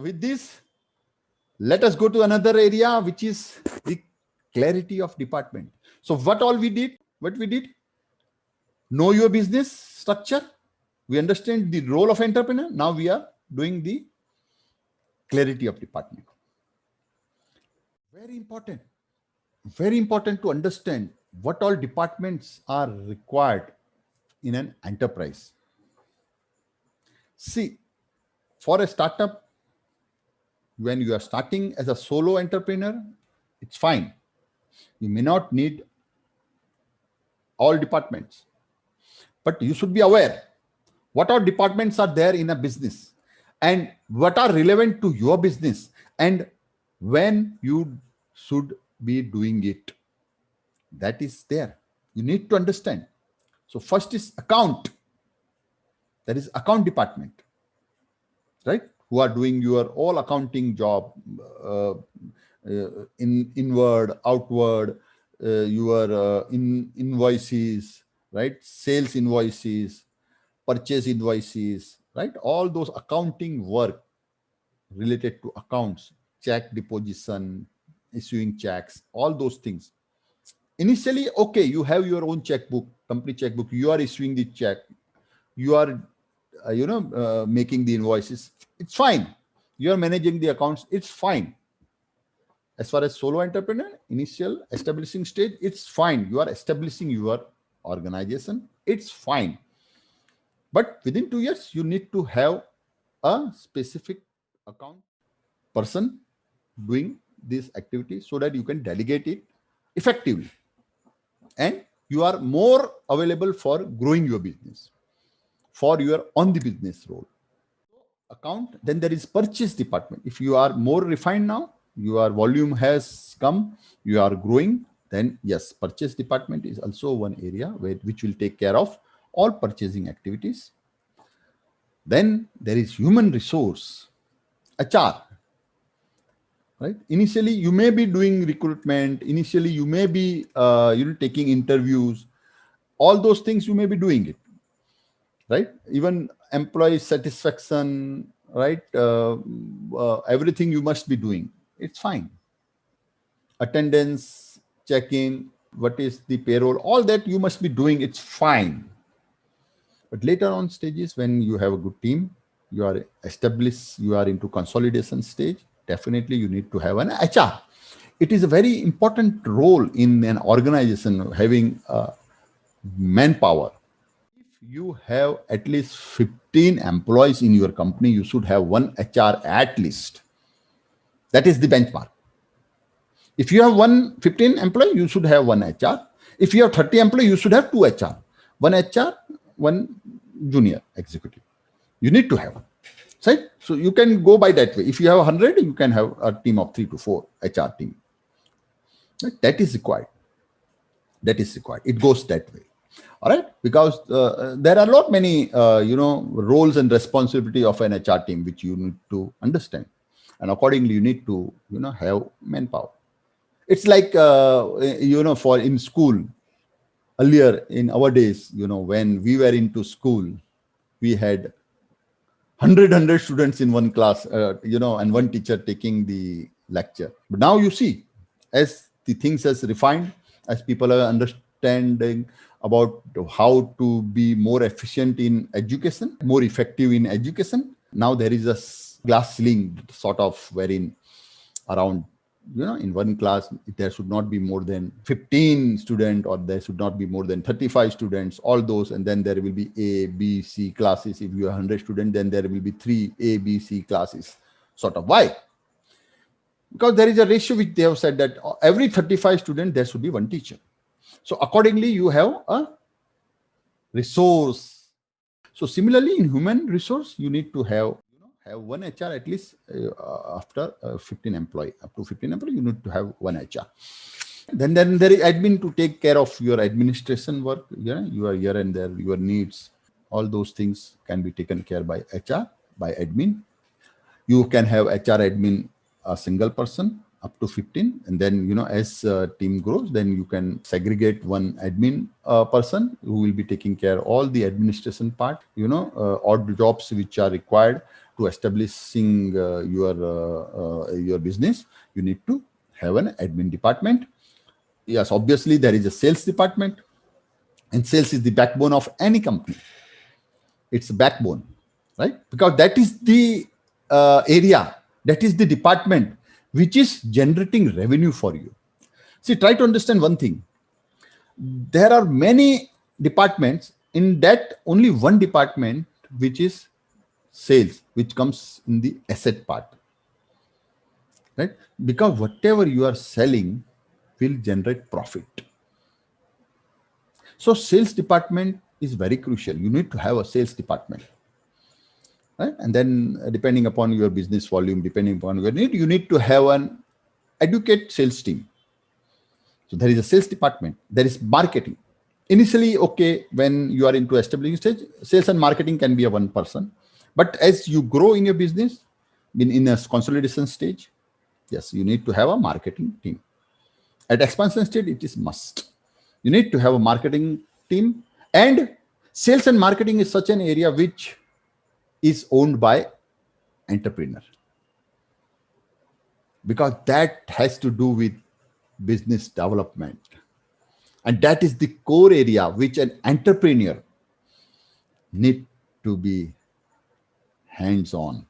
So with this, let us go to another area, which is the clarity of department. So what all we did? What we did? Know your business structure. We understand the role of entrepreneur. Now we are doing the clarity of department. Very important. Very important to understand what all departments are required in an enterprise. See, for a startup, when you are starting as a solo entrepreneur, it's fine. You may not need all departments, but you should be aware what all departments are there in a business and what are relevant to your business and when you should be doing it. That is there. You need to understand. So first is account. That is account department, right? Who are doing your all accounting job, in inward, outward, your invoices, right? Sales invoices, purchase invoices, right? All those accounting work related to accounts, check deposition, issuing checks, all those things. Initially, okay, you have your own checkbook, company checkbook, you are issuing the check, you are making the invoices, it's fine. You are managing the accounts, it's fine. As far as solo entrepreneur, initial establishing stage, it's fine. You are establishing your organization, it's fine. But within 2 years, you need to have a specific account person doing this activity so that you can delegate it effectively and you are more available for growing your business, for your on the business role. Account, then there is purchase department. If you are more refined now, your volume has come, you are growing, then yes, purchase department is also one area which will take care of all purchasing activities. Then there is human resource, HR, right? Initially, you may be doing recruitment. Initially, you may be taking interviews. All those things you may be doing it, right? Even employee satisfaction, right? Everything you must be doing. It's fine. Attendance, check-in, what is the payroll, all that you must be doing. It's fine. But later on stages, when you have a good team, you are established, you are into consolidation stage, definitely you need to have an HR. It is a very important role in an organization having manpower. If you have at least 15 employees in your company, you should have one HR at least. That is the benchmark. If you have 15 employees, you should have one HR. If you have 30 employees, you should have two HR. One HR, one junior executive. You need to have. Right? So you can go by that way. If you have 100, you can have a team of 3 to 4 HR team. Right? That is required. That is required. It goes that way. All right, because there are not many roles and responsibility of an HR team which you need to understand, and accordingly you need to have manpower. It's like for in school earlier in our days, when we were into school, we had 100 students in one class, and one teacher taking the lecture. But now you see, as the things has refined, as people are understanding about how to be more efficient in education, more effective in education. Now there is a glass ceiling sort of wherein around, in one class, there should not be more than 15 students or there should not be more than 35 students, all those. And then there will be A, B, C classes. If you have 100 students, then there will be 3 A, B, C classes, sort of. Why? Because there is a ratio which they have said that every 35 students, there should be one teacher. So accordingly, you have a resource. So similarly, in human resource, you need to have one HR at least after 15 employee. Up to 15 employee, you need to have one HR. Then there is admin to take care of your administration work. Your here and there, your needs, all those things can be taken care by HR, by admin. You can have HR admin, a single person, up to 15, and then as team grows, then you can segregate one admin person who will be taking care all the administration part, all the jobs which are required to establishing your business, you need to have an admin department. Yes, obviously there is a sales department, and sales is the backbone of any company. It's a backbone, right? Because that is the area, that is the department which is generating revenue for you. See, try to understand one thing. There are many departments, in that only one department which is sales, which comes in the asset part, right? Because whatever you are selling will generate profit. So sales department is very crucial. You need to have a sales department, right? And then depending upon your business volume, depending upon your need, you need to have an educate sales team. So there is a sales department, there is marketing. Initially, okay, when you are into establishing stage, sales and marketing can be a one person. But as you grow in your business, in a consolidation stage, yes, you need to have a marketing team. At expansion stage, it is must. You need to have a marketing team, and sales and marketing is such an area which is owned by entrepreneur, because that has to do with business development, and that is the core area which an entrepreneur need to be hands on,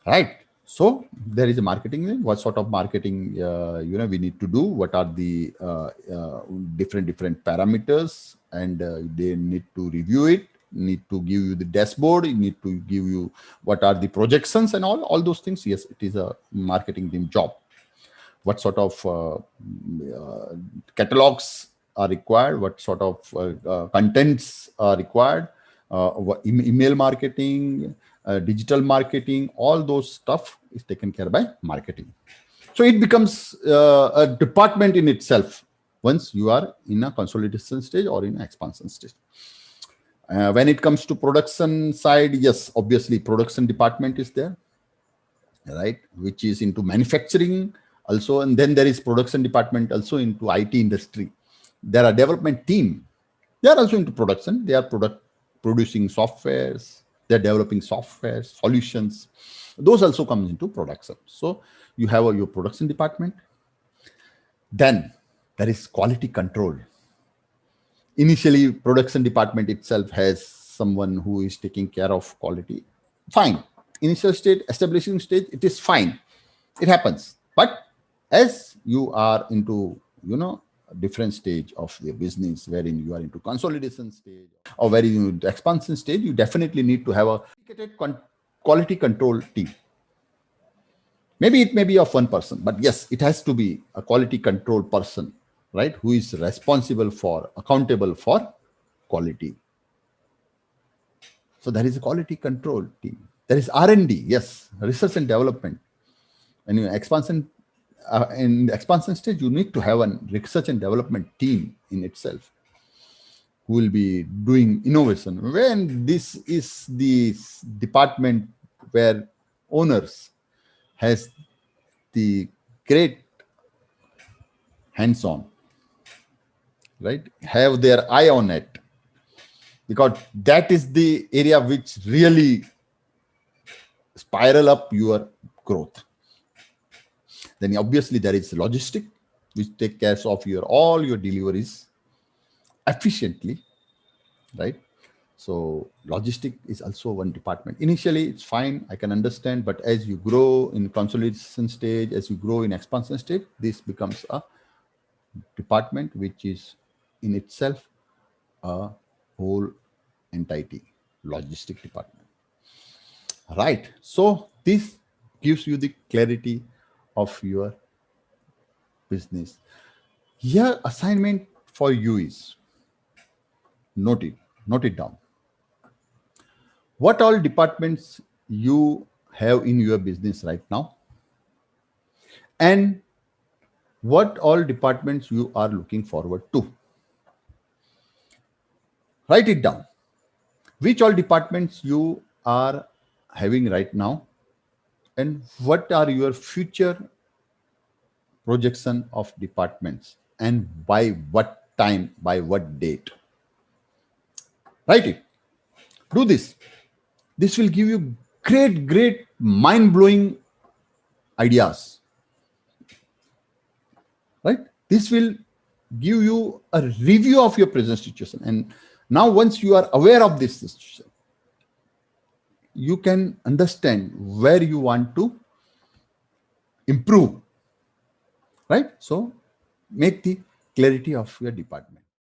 right? So there is a marketing. What sort of marketing we need to do? What are the different parameters? And they need to review it. Need to give you the dashboard. It need to give you what are the projections and all those things. Yes, it is a marketing team job. What sort of catalogs are required? What sort of contents are required? Email marketing, digital marketing, all those stuff is taken care by marketing. So it becomes a department in itself once you are in a consolidation stage or in expansion stage. When it comes to production side, yes, obviously production department is there, right, which is into manufacturing also, and then there is production department also into IT industry. There are development team, they are also into production. They are producing softwares, they're developing software solutions. Those also comes into production. So you have your production department. Then there is quality control. Initially, production department itself has someone who is taking care of quality. Fine. Initial stage, establishing stage, it is fine. It happens. But as you are into, a different stage of the business, wherein you are into consolidation stage or wherein you into expansion stage, you definitely need to have a dedicated quality control team. Maybe it may be of one person, but yes, it has to be a quality control person, right, who is responsible for, accountable for quality. So there is a quality control team. There is R&D, yes, research and development. And in the expansion stage, you need to have a research and development team in itself who will be doing innovation. When this is the department where owners has the great hands-on, right, have their eye on it, because that is the area which really spiral up your growth. Then obviously there is logistic, which take care of all your deliveries efficiently, right? So logistic is also one department. Initially it's fine, I can understand, but as you grow in consolidation stage, as you grow in expansion stage, this becomes a department which is in itself a whole entity, logistic department, right? So this gives you the clarity of your business. Here assignment for you is, note it down. What all departments you have in your business right now, and what all departments you are looking forward to. Write it down. Which all departments you are having right now, and what are your future projection of departments, and by what time, by what date. Write it. Do this. This will give you great mind-blowing ideas, right? This will give you a review of your present situation. And now once you are aware of this situation, you can understand where you want to improve, right? So make the clarity of your department.